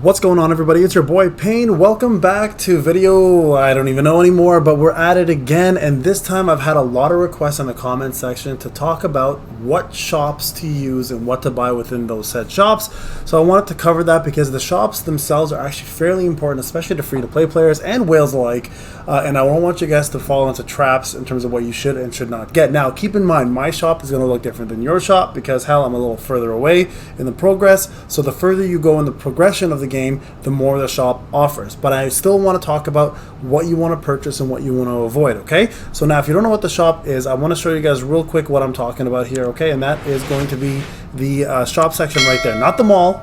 What's going on, everybody? It's your boy Payne. Welcome back to video I don't even know anymore, but we're at it again, and this time I've had a lot of requests in the comment section to talk about what shops to use and what to buy within those said shops. So I wanted to cover that because the shops themselves are actually fairly important, especially to free-to-play players and whales alike, and I don't want you guys to fall into traps in terms of what you should and should not get. Now, keep in mind, my shop is going to look different than your shop because, hell, I'm a little further away in the progress, so the further you go in the progression of the game, the more the shop offers. But I still want to talk about what you want to purchase and what you want to avoid, okay? So now, if you don't know what the shop is, I want to show you guys real quick what I'm talking about here, okay? And that is going to be the shop section right there, not the mall,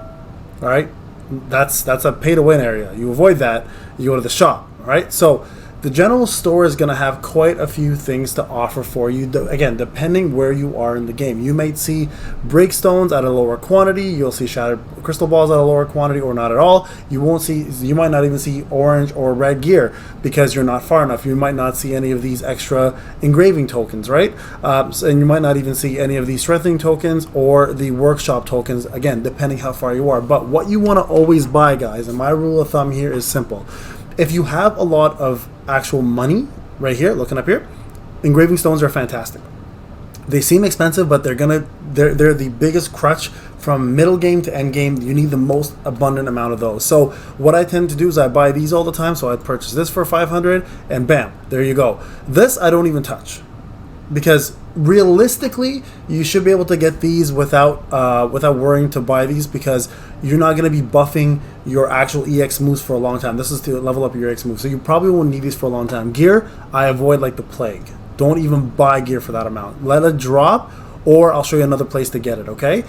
all right? That's a pay-to-win area. You avoid that, you go to the shop, all right? So the general store is going to have quite a few things to offer for you, again, depending where you are in the game. You might see breakstones at a lower quantity, you'll see shattered crystal balls at a lower quantity, or not at all. You might not even see orange or red gear because you're not far enough. You might not see any of these extra engraving tokens, right? And you might not even see any of these strengthening tokens or the workshop tokens, again, depending how far you are. But what you want to always buy, guys, and my rule of thumb here is simple. If you have a lot of actual money, right here, looking up here, engraving stones are fantastic. They seem expensive, but they're the biggest crutch from middle game to end game. You need the most abundant amount of those. So what I tend to do is I buy these all the time. So I purchase this for 500 and bam, there you go. This I don't even touch, because realistically you should be able to get these without worrying to buy these, because you're not going to be buffing your actual EX moves for a long time. This is to level up your EX moves, so you probably won't need these for a long time. Gear, I avoid like the plague. Don't even buy gear for that amount. Let it drop, or I'll show you another place to get it, okay?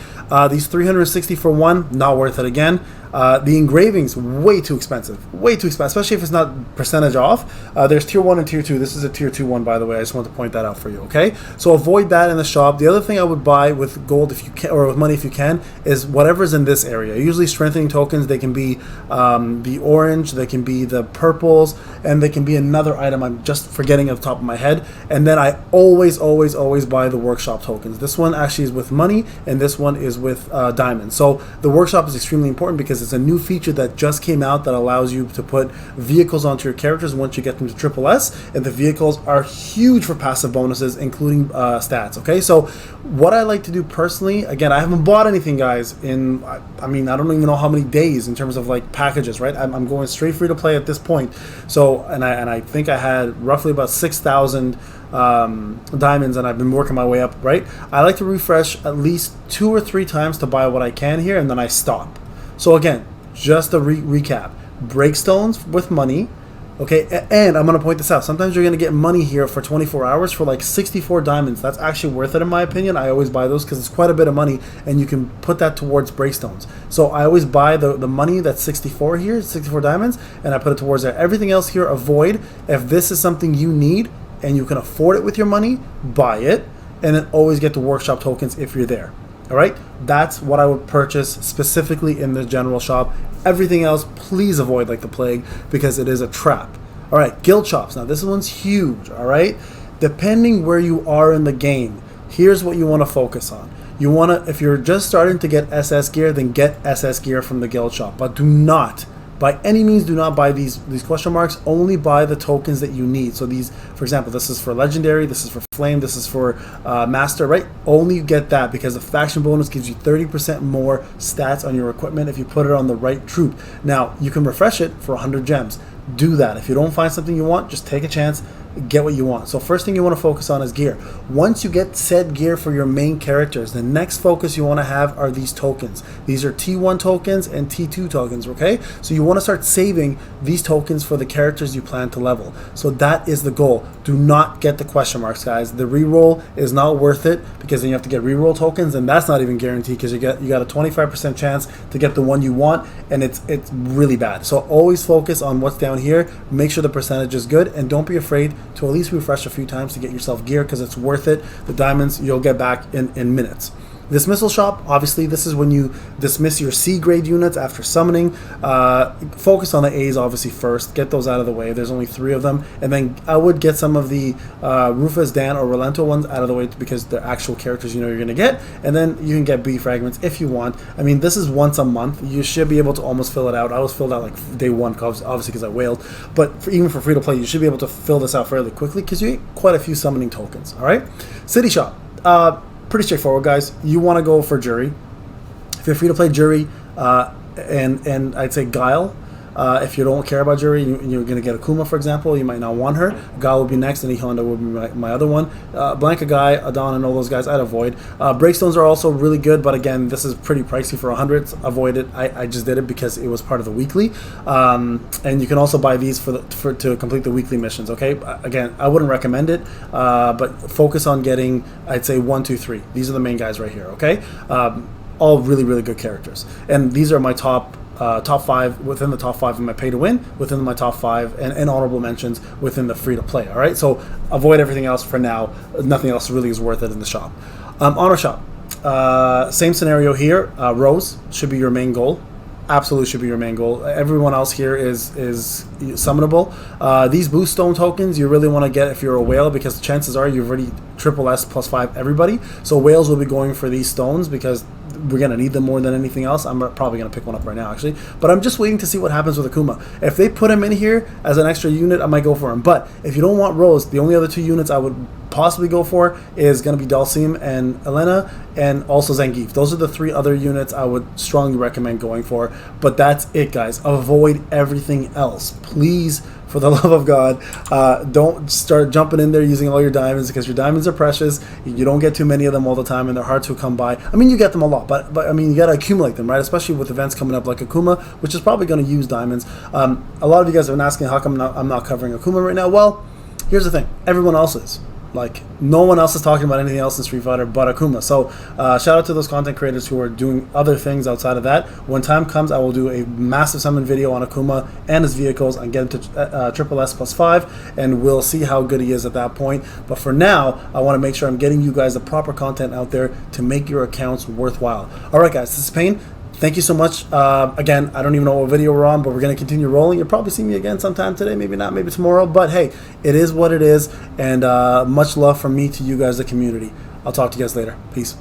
These 360 for one, not worth it again. The engravings, way too expensive, especially if it's not percentage off. There's tier 1 and tier 2. This is a tier 2 one, by the way. I just want to point that out for you, okay? So avoid that in the shop. The other thing I would buy with gold, if you can, or with money if you can, is whatever's in this area. Usually strengthening tokens, they can be the orange, they can be the purples, and they can be another item I'm just forgetting off the top of my head. And then I always buy the workshop tokens. This one actually is with money, and this one is with diamonds. So the workshop is extremely important because it's a new feature that just came out that allows you to put vehicles onto your characters once you get them to triple S, and the vehicles are huge for passive bonuses, including stats, okay? So what I like to do personally, again, I haven't bought anything, guys, in, I mean, I don't even know how many days in terms of like packages, right? I'm going straight free to play at this point. So, and I think I had roughly about 6,000 diamonds, and I've been working my way up, right? I like to refresh at least 2 or 3 times to buy what I can here, and then I stop. So again, just a recap, breakstones with money, okay? And I'm going to point this out. Sometimes you're going to get money here for 24 hours for like 64 diamonds. That's actually worth it in my opinion. I always buy those because it's quite a bit of money, and you can put that towards breakstones. So I always buy the money that's 64 here, 64 diamonds, and I put it towards there. Everything else here, avoid. If this is something you need and you can afford it with your money, buy it, and then always get the workshop tokens if you're there. All right, that's what I would purchase specifically in the general shop. Everything else, please avoid like the plague, because it is a trap. All right, guild shops. Now this one's huge. All right, depending where you are in the game, here's what you want to focus on. You want to, if you're just starting to get SS gear, then get SS gear from the guild shop, but do not, by any means, do not buy these question marks. Only buy the tokens that you need. So these, for example, this is for legendary, this is for flame, this is for master, right? Only get that because the faction bonus gives you 30% more stats on your equipment if you put it on the right troop. Now, you can refresh it for 100 gems. Do that. If you don't find something you want, just take a chance, get what you want. So first thing you want to focus on is gear. Once you get said gear for your main characters, the next focus you want to have are these tokens. These are T1 tokens and T2 tokens, okay? So you want to start saving these tokens for the characters you plan to level. So that is the goal. Do not get the question marks, guys. The reroll is not worth it, because then you have to get reroll tokens, and that's not even guaranteed, because you got a 25% chance to get the one you want, and it's really bad. So always focus on what's down here. Make sure the percentage is good, and don't be afraid to at least refresh a few times to get yourself gear, because it's worth it. The diamonds you'll get back in minutes. Dismissal shop, obviously this is when you dismiss your C grade units after summoning. Focus on the A's obviously first, get those out of the way. There's only 3 of them, and then I would get some of the Rufus, Dan, or Relento ones out of the way because they're actual characters you know you're going to get, and then you can get B fragments if you want. I mean, this is once a month. You should be able to almost fill it out. I was filled out like day 1, obviously because I whaled, but even for free to play, you should be able to fill this out fairly quickly because you get quite a few summoning tokens. All right, City Shop. Pretty straightforward, guys. You want to go for Jury. If you're free to play Jury, and I'd say Guile. If you don't care about Jury, you're going to get Akuma, for example. You might not want her. Guile will be next, and Honda will be my other one. Blanca Guy, Adon, and all those guys, I'd avoid. Breakstones are also really good, but again, this is pretty pricey for 100. Avoid it. I just did it because it was part of the weekly. And you can also buy these to complete the weekly missions, okay? Again, I wouldn't recommend it, but focus on getting, I'd say, 1, 2, 3. These are the main guys right here, okay? All really, really good characters. And these are my top 5 within the top 5 in my pay to win, within my top 5 and honorable mentions within the free to play. All right, so avoid everything else for now. Nothing else really is worth it in the shop. Honor shop, same scenario here. Rose should be your main goal. Absolutely should be your main goal. Everyone else here is summonable. These boost stone tokens you really want to get if you're a whale, because chances are you've already triple S plus 5 everybody. So whales will be going for these stones because we're going to need them more than anything else. I'm probably going to pick one up right now, actually. But I'm just waiting to see what happens with Akuma. If they put him in here as an extra unit, I might go for him. But if you don't want Rose, the only other 2 units I would possibly go for is going to be Dalsim and Elena, and also Zangief. Those are the 3 other units I would strongly recommend going for. But that's it, guys. Avoid everything else. Please, for the love of God, don't start jumping in there using all your diamonds, because your diamonds are precious. You don't get too many of them all the time, and they're hard to come by. I mean, you get them a lot, but I mean, you got to accumulate them, right? Especially with events coming up like Akuma, which is probably going to use diamonds. A lot of you guys have been asking how come I'm not covering Akuma right now. Well, here's the thing. Everyone else is. Like, no one else is talking about anything else in Street Fighter but Akuma. So shout out to those content creators who are doing other things outside of that. When time comes, I will do a massive summon video on Akuma and his vehicles and get him to triple S plus 5, and we'll see how good he is at that point. But for now, I want to make sure I'm getting you guys the proper content out there to make your accounts worthwhile. All right, guys, this is Payne. Thank you so much. Again, I don't even know what video we're on, but we're going to continue rolling. You'll probably see me again sometime today, maybe not, maybe tomorrow. But hey, it is what it is, and much love from me to you guys, the community. I'll talk to you guys later. Peace.